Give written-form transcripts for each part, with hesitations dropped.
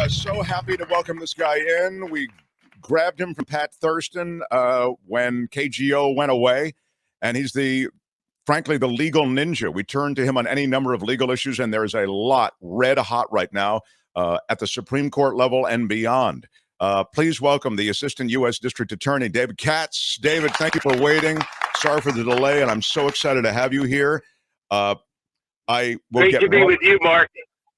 So happy to welcome this guy in. We grabbed him from Pat Thurston when KGO went away, and he's frankly, the legal ninja. We turn to him on any number of legal issues, and there's a lot red hot right now at the Supreme Court level and beyond. Please welcome the Assistant U.S. District Attorney, David Katz. David, thank you for waiting. Sorry for the delay, and I'm so excited to have you here. Great to be with you, Mark.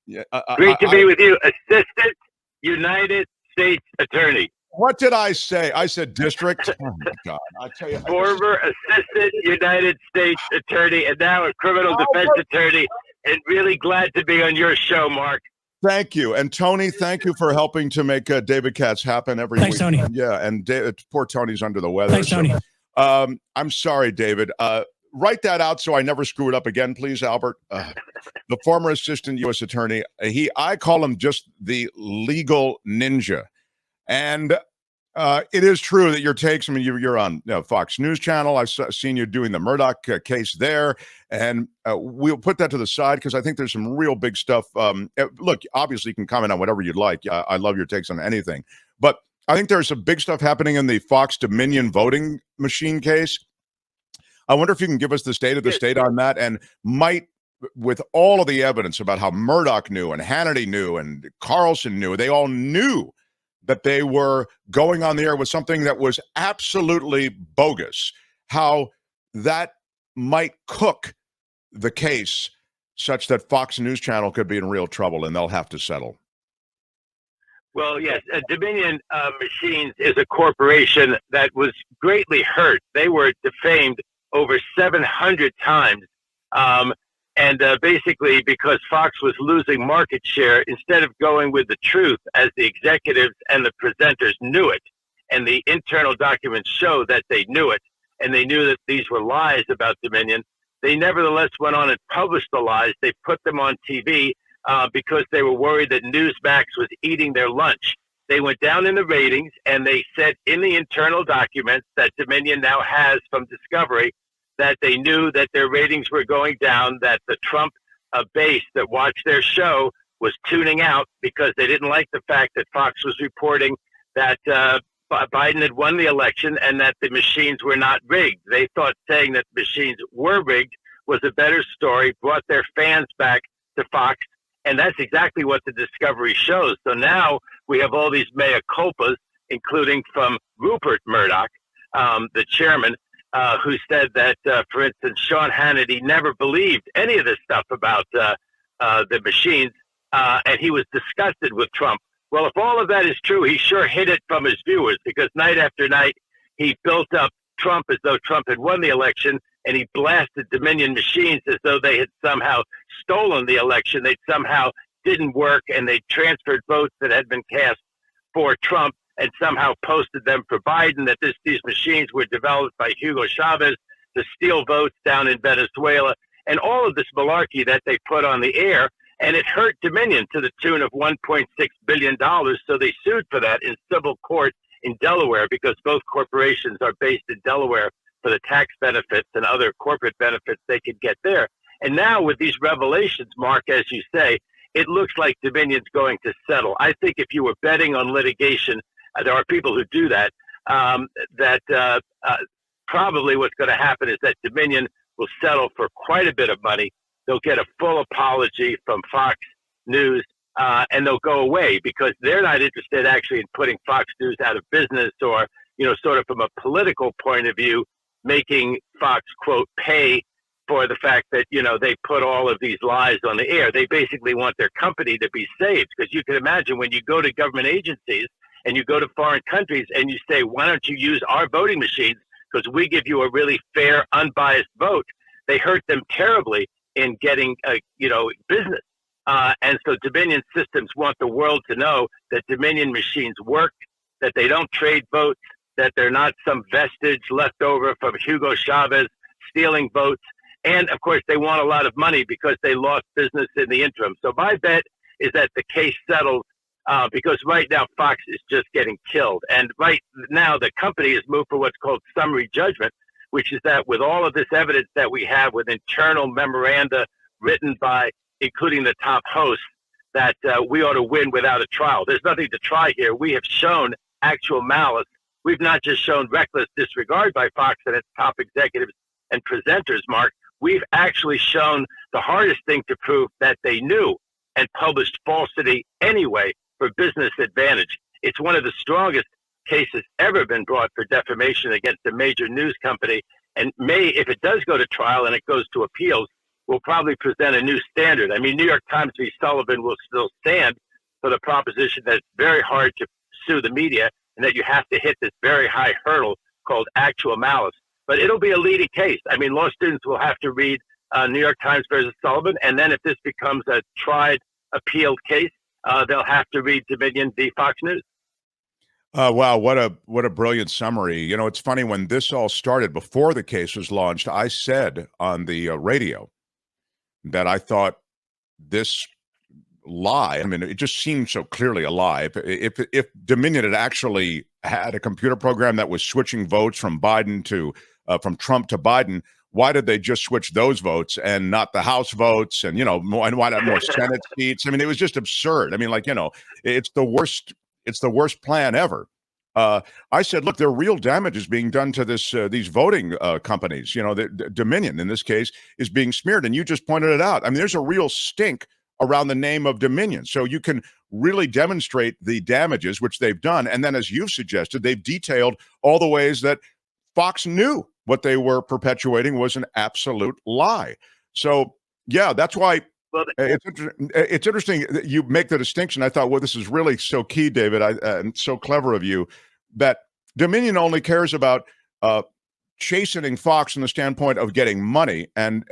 Yeah, Great to be with you, Assistant United States Attorney. What did I say? I said district. Oh my God! I tell you, former Assistant United States Attorney, and now a criminal defense attorney. And really glad to be on your show, Mark. Thank you, and Tony. Thank you for helping to make David Katz happen every week. Thanks, Tony. Yeah, and poor Tony's under the weather. Thanks, Tony. I'm sorry, David. Write that out so I never screw it up again, please, Albert. The former assistant U.S. attorney, I call him just the legal ninja. And it is true that your takes, I mean, you're on Fox News Channel. I've seen you doing the Murdoch case there. And we'll put that to the side because I think there's some real big stuff. Look, obviously you can comment on whatever you'd like. I love your takes on anything. But I think there's some big stuff happening in the Fox Dominion voting machine case. I wonder if you can give us the state of the state on that, and might, with all of the evidence about how Murdoch knew and Hannity knew and Carlson knew, they all knew that they were going on the air with something that was absolutely bogus, how that might cook the case such that Fox News Channel could be in real trouble and they'll have to settle. Well, yes, Dominion Machines is a corporation that was greatly hurt. They were defamed over 700 times. And basically because Fox was losing market share, instead of going with the truth as the executives and the presenters knew it, and the internal documents show that they knew it, and they knew that these were lies about Dominion, they nevertheless went on and published the lies. They put them on TV because they were worried that Newsmax was eating their lunch. They went down in the ratings, and they said in the internal documents that Dominion now has from Discovery that they knew that their ratings were going down, that the Trump base that watched their show was tuning out because they didn't like the fact that Fox was reporting that Biden had won the election and that the machines were not rigged. They thought saying that machines were rigged was a better story, brought their fans back to Fox, and that's exactly what the Discovery shows. So now we have all these mea culpas, including from Rupert Murdoch, the chairman, who said that, for instance, Sean Hannity never believed any of this stuff about the machines, and he was disgusted with Trump. Well, if all of that is true, he sure hid it from his viewers, because night after night, he built up Trump as though Trump had won the election, and he blasted Dominion Machines as though they had somehow stolen the election. They somehow didn't work, and they transferred votes that had been cast for Trump and somehow posted them for Biden, that these machines were developed by Hugo Chavez to steal votes down in Venezuela, and all of this malarkey that they put on the air. And it hurt Dominion to the tune of $1.6 billion. So they sued for that in civil court in Delaware, because both corporations are based in Delaware for the tax benefits and other corporate benefits they could get there. And now with these revelations, Mark, as you say, it looks like Dominion's going to settle. I think if you were betting on litigation, there are people who do that, probably what's going to happen is that Dominion will settle for quite a bit of money. They'll get a full apology from Fox News, and they'll go away, because they're not interested actually in putting Fox News out of business, or, sort of from a political point of view, making Fox, quote, pay for the fact that, they put all of these lies on the air. They basically want their company to be saved, because you can imagine when you go to government agencies and you go to foreign countries and you say, why don't you use our voting machines, because we give you a really fair, unbiased vote, they hurt them terribly in getting, business. And so Dominion systems want the world to know that Dominion machines work, that they don't trade votes, that they're not some vestige left over from Hugo Chavez stealing votes. And, of course, they want a lot of money because they lost business in the interim. So my bet is that the case settles, because right now Fox is just getting killed. And right now the company has moved for what's called summary judgment, which is that with all of this evidence that we have, with internal memoranda written by, including the top hosts, that we ought to win without a trial. There's nothing to try here. We have shown actual malice. We've not just shown reckless disregard by Fox and its top executives and presenters, Mark. We've actually shown the hardest thing to prove, that they knew and published falsity anyway for business advantage. It's one of the strongest cases ever been brought for defamation against a major news company, and may, if it does go to trial and it goes to appeals, will probably present a new standard. I mean, New York Times v. Sullivan will still stand for the proposition that it's very hard to sue the media and that you have to hit this very high hurdle called actual malice. But it'll be a leading case. I mean, law students will have to read New York Times versus Sullivan, and then if this becomes a tried, appealed case, they'll have to read Dominion v. Fox News. Wow, what a brilliant summary. You know, it's funny, when this all started, before the case was launched, I said on the radio that I thought this lie, I mean, it just seemed so clearly a lie. If Dominion had actually had a computer program that was switching votes from Biden to from Trump to Biden, why did they just switch those votes and not the House votes? And, you know, and why not more Senate seats? I mean, it was just absurd. I mean, like, you know, it's the worst plan ever. I said, look, there are real damages being done to these voting companies. You know, Dominion, in this case, is being smeared. And you just pointed it out. I mean, there's a real stink around the name of Dominion. So you can really demonstrate the damages, which they've done. And then, as you've suggested, they've detailed all the ways that Fox knew what they were perpetuating was an absolute lie. So, yeah, that's why it's interesting that you make the distinction. I thought, well, this is really so key, David, and so clever of you, that Dominion only cares about chastening Fox from the standpoint of getting money and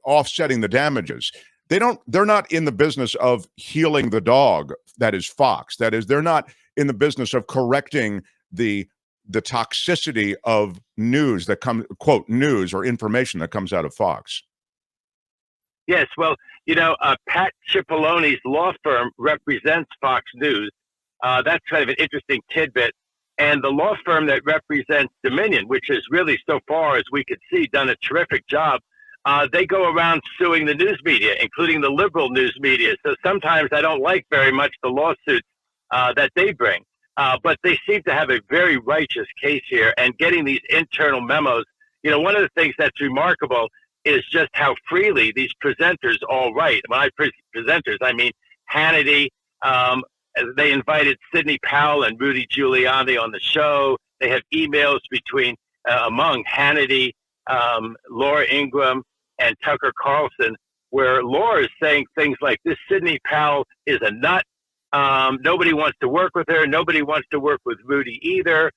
offsetting the damages. They're not in the business of healing the dog that is Fox. That is, they're not in the business of correcting the toxicity of news that comes, quote, news or information that comes out of Fox. Yes, well, you know, Pat Cipolloni's law firm represents Fox News. That's kind of an interesting tidbit. And the law firm that represents Dominion, which has really, so far as we could see, done a terrific job, they go around suing the news media, including the liberal news media. So sometimes I don't like very much the lawsuits that they bring. But they seem to have a very righteous case here, and getting these internal memos. You know, one of the things that's remarkable is just how freely these presenters all write. When I presenters, I mean Hannity. They invited Sidney Powell and Rudy Giuliani on the show. They have emails between among Hannity, Laura Ingraham, and Tucker Carlson, where Laura is saying things like, "This Sidney Powell is a nut. Nobody wants to work with her. Nobody wants to work with Rudy either."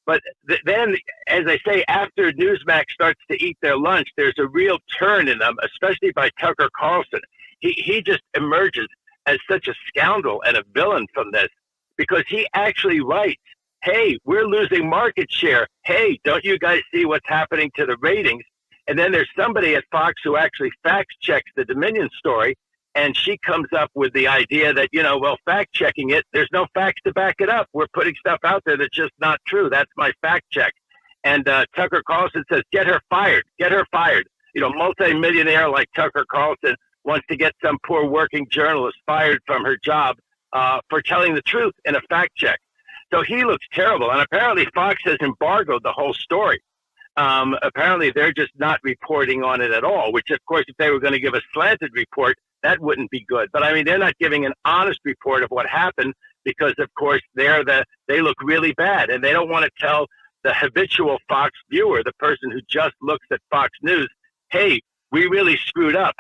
But then, as I say, after Newsmax starts to eat their lunch, there's a real turn in them, especially by Tucker Carlson. He just emerges as such a scoundrel and a villain from this, because he actually writes, "Hey, we're losing market share. Hey, don't you guys see what's happening to the ratings?" And then there's somebody at Fox who actually fact checks the Dominion story. And she comes up with the idea that, you know, well, fact checking it, there's no facts to back it up. We're putting stuff out there that's just not true. That's my fact check. And Tucker Carlson says, "Get her fired. Get her fired." You know, multi-millionaire like Tucker Carlson wants to get some poor working journalist fired from her job for telling the truth in a fact check. So he looks terrible. And apparently Fox has embargoed the whole story. Apparently they're just not reporting on it at all, which, of course, if they were going to give a slanted report, that wouldn't be good. But I mean, they're not giving an honest report of what happened because, of course, they look really bad, and they don't want to tell the habitual Fox viewer, the person who just looks at Fox News, "Hey, we really screwed up."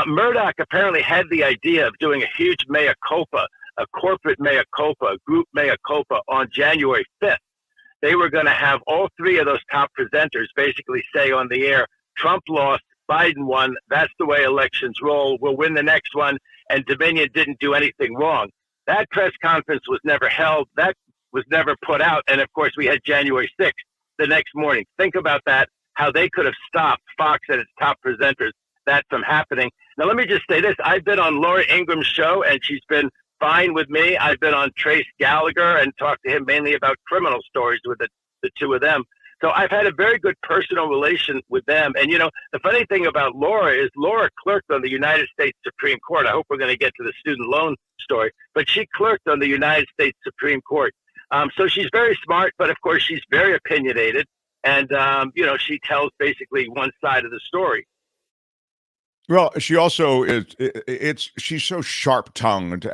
Murdoch apparently had the idea of doing a huge mea culpa, a corporate mea culpa, a group mea culpa on January 5th. They were going to have all three of those top presenters basically say on the air, "Trump lost, Biden won. That's the way elections roll. We'll win the next one." And Dominion didn't do anything wrong. That press conference was never held. That was never put out. And of course, we had January 6th the next morning. Think about that, how they could have stopped Fox and its top presenters that from happening. Now, let me just say this. I've been on Laura Ingram's show, and she's been fine with me. I've been on Trace Gallagher and talked to him mainly about criminal stories with the two of them. So I've had a very good personal relation with them. And, the funny thing about Laura is Laura clerked on the United States Supreme Court. I hope we're going to get to the student loan story, but she clerked on the United States Supreme Court. So she's very smart, but of course she's very opinionated. And, she tells basically one side of the story. Well, she also she's so sharp-tongued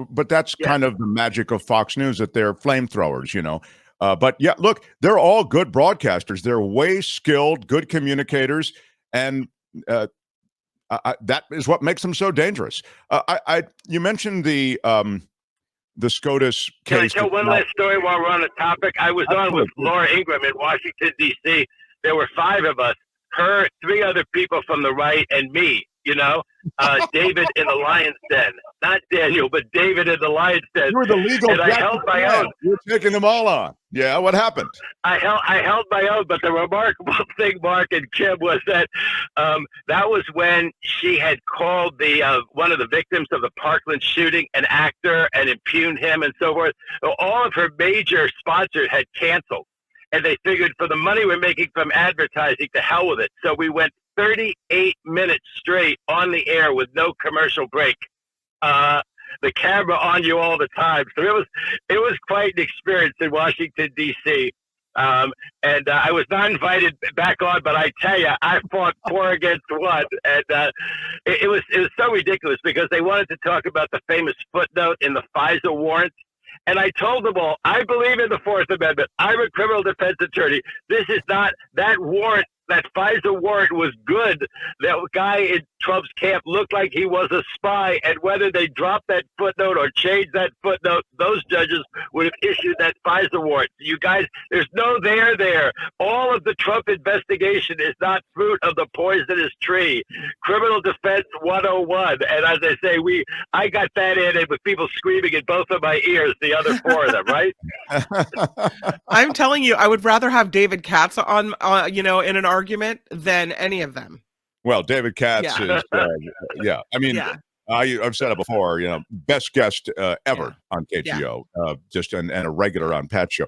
but that's kind of the magic of Fox News, that they're flamethrowers. But yeah, look, they're all good broadcasters. They're way skilled, good communicators, and that is what makes them so dangerous. You mentioned the SCOTUS case. Can I tell one last story while we're on the topic? I was on with Laura Ingraham in Washington, D.C. There were 5 of us, her, 3 other people from the right, and me, David in the lion's den. Not Daniel, but David in the lion's den. You were the legal and I held my own. You're taking them all on. Yeah, what happened? I held my own, but the remarkable thing, Mark and Kim, was that that was when she had called the one of the victims of the Parkland shooting an actor and impugned him and so forth. So all of her major sponsors had canceled, and they figured for the money we're making from advertising, to hell with it. So we went 38 minutes straight on the air with no commercial break. The camera on you all the time. So it was quite an experience in Washington, D.C. And I was not invited back on, but I tell you, I fought 4 against 1. And it was so ridiculous because they wanted to talk about the famous footnote in the FISA warrant. And I told them all, I believe in the 4th Amendment. I'm a criminal defense attorney. This is not that warrant. That FISA warrant was good. That guy in Trump's camp looked like he was a spy, and whether they dropped that footnote or changed that footnote, those judges would have issued that FISA warrant. You guys, there's no there. All of the Trump investigation is not fruit of the poisonous tree. Criminal Defense 101. And as I say, I got that in, and with people screaming in both of my ears, the other 4 of them, right? I'm telling you, I would rather have David Katz on, in an argument than any of them. Well, David Katz is, I mean, I've said it before, best guest ever on KTO, just and a regular on Pat's show.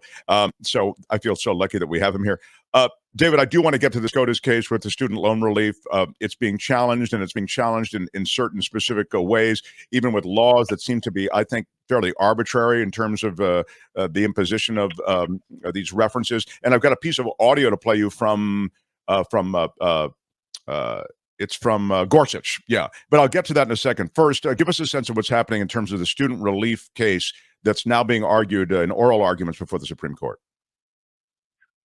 So I feel so lucky that we have him here. David, I do want to get to the SCOTUS case with the student loan relief. It's being challenged, and it's being challenged in certain specific ways, even with laws that seem to be, I think, fairly arbitrary in terms of the imposition of these references. And I've got a piece of audio to play you from it's from Gorsuch. Yeah, but I'll get to that in a second. First, give us a sense of what's happening in terms of the student relief case that's now being argued in oral arguments before the Supreme Court.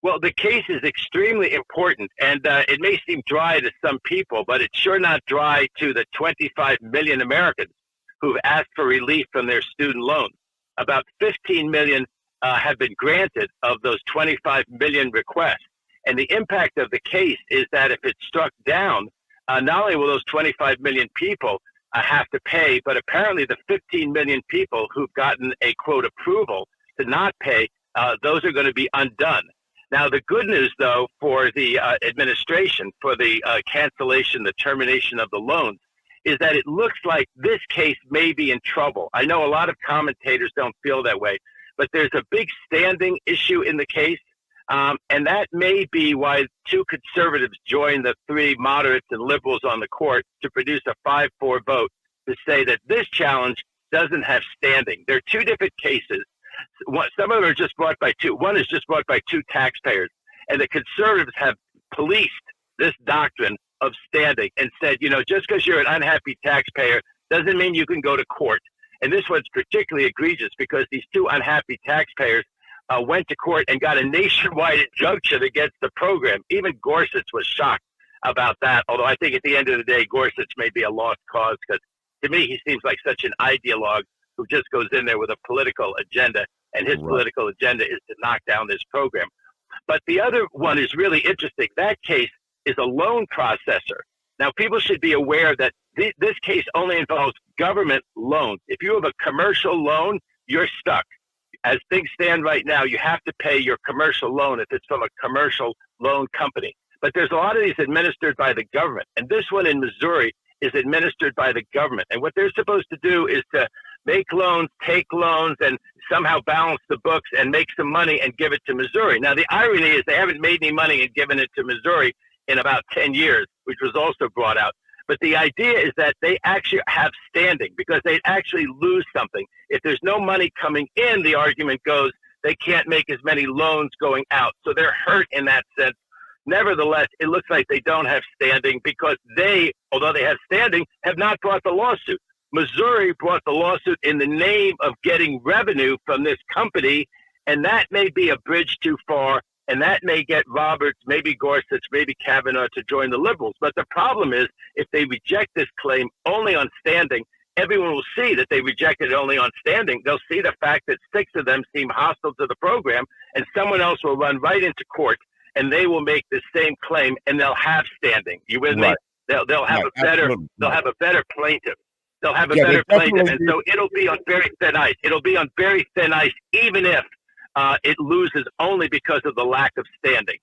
Well, the case is extremely important, and it may seem dry to some people, but it's sure not dry to the 25 million Americans who've asked for relief from their student loans. About 15 million have been granted of those 25 million requests. And the impact of the case is that if it's struck down, not only will those 25 million people have to pay, but apparently the 15 million people who've gotten a, quote, approval to not pay, those are going to be undone. Now, the good news, though, for the administration, for the cancellation, the termination of the loans, is that it looks like this case may be in trouble. I know a lot of commentators don't feel that way, but there's a big standing issue in the case. And that may be why 2 conservatives joined the 3 moderates and liberals on the court to produce a 5-4 vote to say that this challenge doesn't have standing. There are 2 different cases. Some of them are just brought by 2. One is just brought by 2 taxpayers. And the conservatives have policed this doctrine of standing and said, just because you're an unhappy taxpayer doesn't mean you can go to court. And this one's particularly egregious because these 2 unhappy taxpayers went to court and got a nationwide injunction against the program. Even Gorsuch was shocked about that, although I think at the end of the day, Gorsuch may be a lost cause because to me, he seems like such an ideologue who just goes in there with a political agenda, and his political agenda is to knock down this program. But the other one is really interesting. That case is a loan processor. Now, people should be aware that this case only involves government loans. If you have a commercial loan, you're stuck. As things stand right now, you have to pay your commercial loan if it's from a commercial loan company. But there's a lot of these administered by the government. And this one in Missouri is administered by the government. And what they're supposed to do is to make loans, take loans, and somehow balance the books and make some money and give it to Missouri. Now, the irony is they haven't made any money and given it to Missouri in about 10 years, which was also brought out. But the idea is that they actually have standing because they actually lose something. If there's no money coming in, the argument goes, they can't make as many loans going out. So they're hurt in that sense. Nevertheless, it looks like they don't have standing because they, although they have standing, have not brought the lawsuit. Missouri brought the lawsuit in the name of getting revenue from this company, and that may be a bridge too far, and that may get Roberts, maybe Gorsuch, maybe Kavanaugh to join the liberals. But the problem is, if they reject this claim only on standing, everyone will see that they rejected it only on standing. They'll see the fact that 6 of them seem hostile to the program, and someone else will run right into court, and they will make the same claim, and they'll have standing. You with me? They'll have a better plaintiff. They'll have a better plaintiff, and so it'll be on very thin ice. It'll be on very thin ice, even if it loses only because of the lack of standing.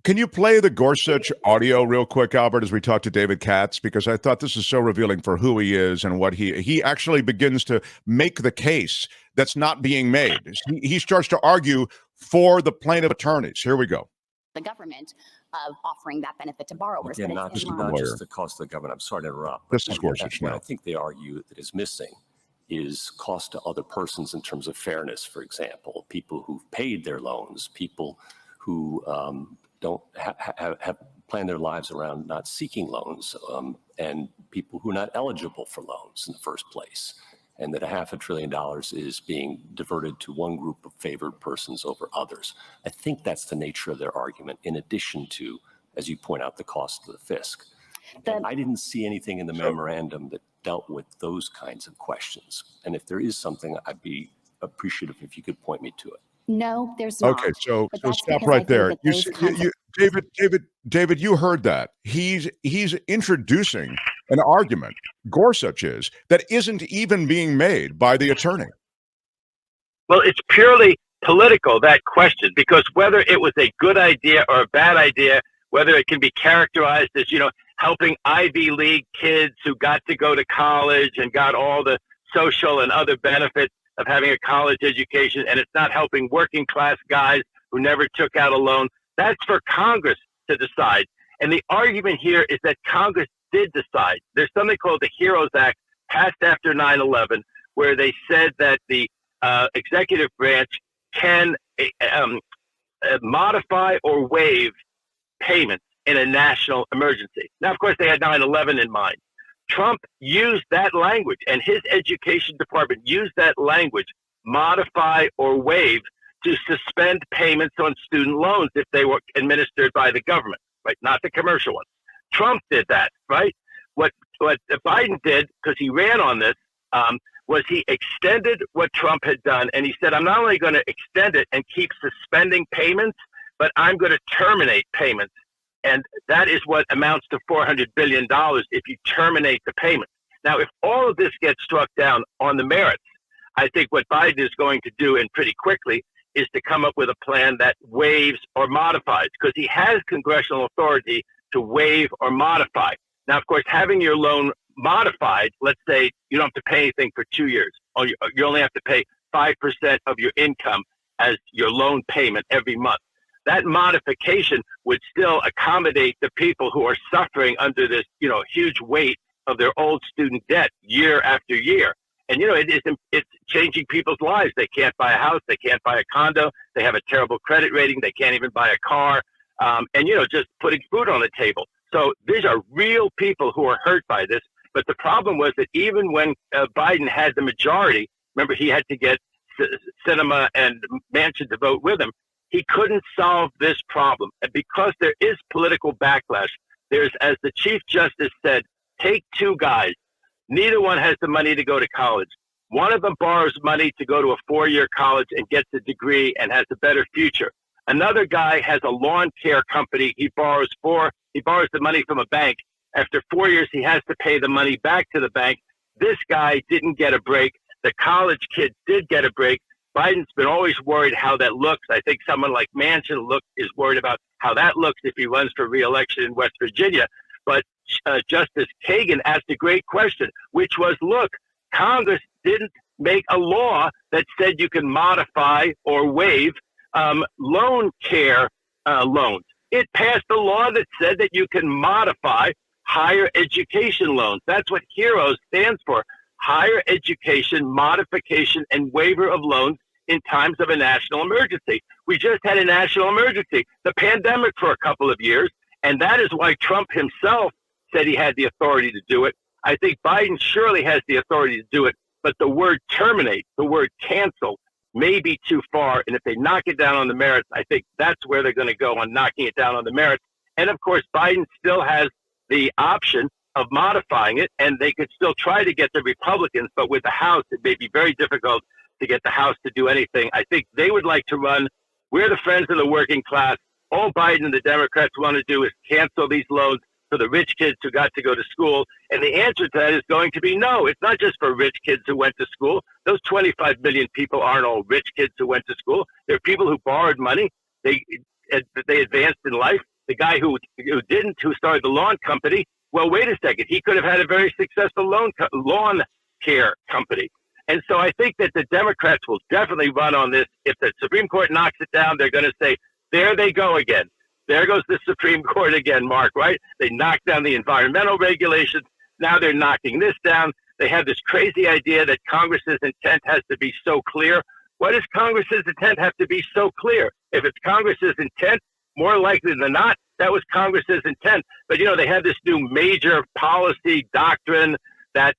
Can you play the Gorsuch audio real quick, Albert, as we talk to David Katz? Because I thought this is so revealing for who he is and what he actually begins to make the case that's not being made. He starts to argue for the plaintiff attorneys. Here we go. The government of offering that benefit to borrowers. Again, not just the cost of the government. I'm sorry to interrupt. This is Gorsuch now. What I think they argue that is missing is cost to other persons in terms of fairness, for example, people who've paid their loans, people who don't have planned their lives around not seeking loans, and people who are not eligible for loans in the first place, and that $500 billion is being diverted to one group of favored persons over others. I think that's the nature of their argument, in addition to, as you point out, the cost of the fisc. I didn't see anything in the memorandum that dealt with those kinds of questions. And if there is something, I'd be appreciative if you could point me to it. No, there's not. Okay, so stop right there. David, you heard that. He's introducing an argument, Gorsuch is, that isn't even being made by the attorney. Well, it's purely political, that question, because whether it was a good idea or a bad idea, whether it can be characterized as, helping Ivy League kids who got to go to college and got all the social and other benefits of having a college education, and it's not helping working class guys who never took out a loan. That's for Congress to decide. And the argument here is that Congress did decide. There's something called the HEROES Act passed after 9/11, where they said that the executive branch can modify or waive payments in a national emergency. Now, of course, they had 9/11 in mind. Trump used that language, and his education department used that language, modify or waive, to suspend payments on student loans if they were administered by the government, right? Not the commercial ones. Trump did that, right? What Biden did, because he ran on this, was he extended what Trump had done, and he said, I'm not only going to extend it and keep suspending payments, but I'm going to terminate payments. And that is what amounts to $400 billion if you terminate the payment. Now, if all of this gets struck down on the merits, I think what Biden is going to do, and pretty quickly, is to come up with a plan that waives or modifies, because he has congressional authority to waive or modify. Now, of course, having your loan modified, let's say you don't have to pay anything for 2 years, or you only have to pay 5% of your income as your loan payment every month. That modification would still accommodate the people who are suffering under this, huge weight of their old student debt year after year. And, it's changing people's lives. They can't buy a house. They can't buy a condo. They have a terrible credit rating. They can't even buy a car. And, just putting food on the table. So these are real people who are hurt by this. But the problem was that even when Biden had the majority, remember, he had to get Sinema and Manchin to vote with him. He couldn't solve this problem. And because there is political backlash, there's, as the Chief Justice said, take 2 guys. Neither one has the money to go to college. One of them borrows money to go to a 4-year college and gets a degree and has a better future. Another guy has a lawn care company he borrows the money from a bank. After 4 years, he has to pay the money back to the bank. This guy didn't get a break. The college kid did get a break. Biden's been always worried how that looks. I think someone like Manchin is worried about how that looks if he runs for re-election in West Virginia. But Justice Kagan asked a great question, which was, look, Congress didn't make a law that said you can modify or waive loan care loans. It passed a law that said that you can modify higher education loans. That's what HEROES stands for. Higher education modification and waiver of loans in times of a national emergency. We just had a national emergency, the pandemic, for a couple of years, and that is why Trump himself said he had the authority to do it. I think Biden surely has the authority to do it, but the word terminate, the word cancel, may be too far. And if they knock it down on the merits, I think that's where they're going to go, on knocking it down on the merits. And of course, Biden still has the option of modifying it, and they could still try to get the Republicans, but with the House, it may be very difficult to get the House to do anything. I think they would like to run, we're the friends of the working class. All Biden and the Democrats want to do is cancel these loans for the rich kids who got to go to school. And the answer to that is going to be no. It's not just for rich kids who went to school. Those 25 million people aren't all rich kids who went to school. They're people who borrowed money. They advanced in life. The guy who didn't, who started the lawn company, well, wait a second. He could have had a very successful lawn care company. And so I think that the Democrats will definitely run on this. If the Supreme Court knocks it down, they're going to say, there they go again. There goes the Supreme Court again, Mark, right? They knocked down the environmental regulations. Now they're knocking this down. They have this crazy idea that Congress's intent has to be so clear. Why does Congress's intent have to be so clear? If it's Congress's intent, more likely than not, that was Congress's intent. But, you know, they have this new major policy doctrine that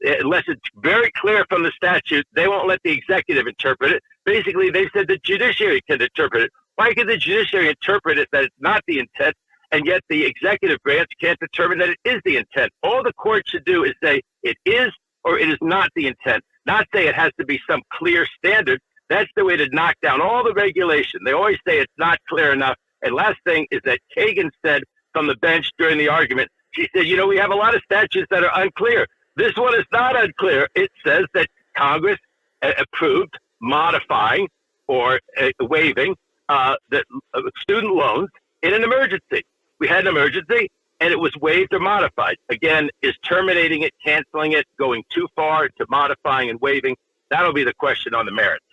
unless it's very clear from the statute, they won't let the executive interpret it. Basically, they said the judiciary can interpret it. Why can the judiciary interpret it that it's not the intent, and yet the executive branch can't determine that it is the intent? All the court should do is say it is or it is not the intent, not say it has to be some clear standard. That's the way to knock down all the regulation. They always say it's not clear enough. And last thing is that Kagan said from the bench during the argument, she said, you know, we have a lot of statutes that are unclear. This one is not unclear. It says that Congress approved modifying or waiving the student loans in an emergency. We had an emergency, and it was waived or modified. Again, is terminating it, canceling it, going too far to modifying and waiving? That'll be the question on the merits.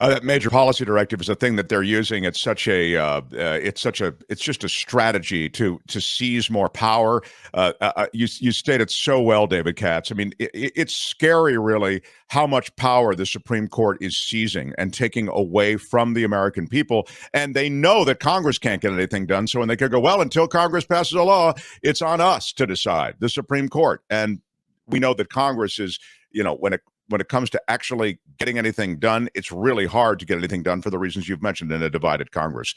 That major policy directive is a thing that they're using. It's such a, it's just a strategy to seize more power. You stated so well, David Katz. I mean, it's scary, really, how much power the Supreme Court is seizing and taking away from the American people. And they know that Congress can't get anything done. So when they could go, well, until Congress passes a law, it's on us to decide, the Supreme Court. And we know that Congress is, you know, when it comes to actually getting anything done, it's really hard to get anything done for the reasons you've mentioned in a divided Congress.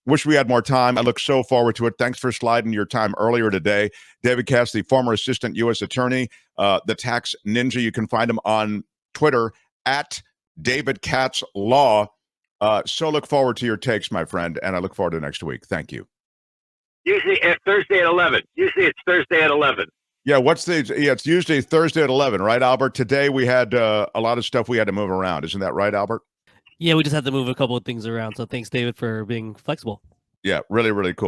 Wish we had more time. I look so forward to it. Thanks for sliding your time earlier today. David Katz, the former assistant U.S. attorney, the tax ninja. You can find him on Twitter at David Katz Law. So look forward to your takes, my friend, and I look forward to next week. Thank you. Usually at Thursday at 11. Usually it's Thursday at 11. Yeah, it's usually Thursday at 11, right, Albert? Today we had a lot of stuff we had to move around. Isn't that right, Albert? Yeah, we just had to move a couple of things around. So thanks, David, for being flexible. Yeah, really, really cool.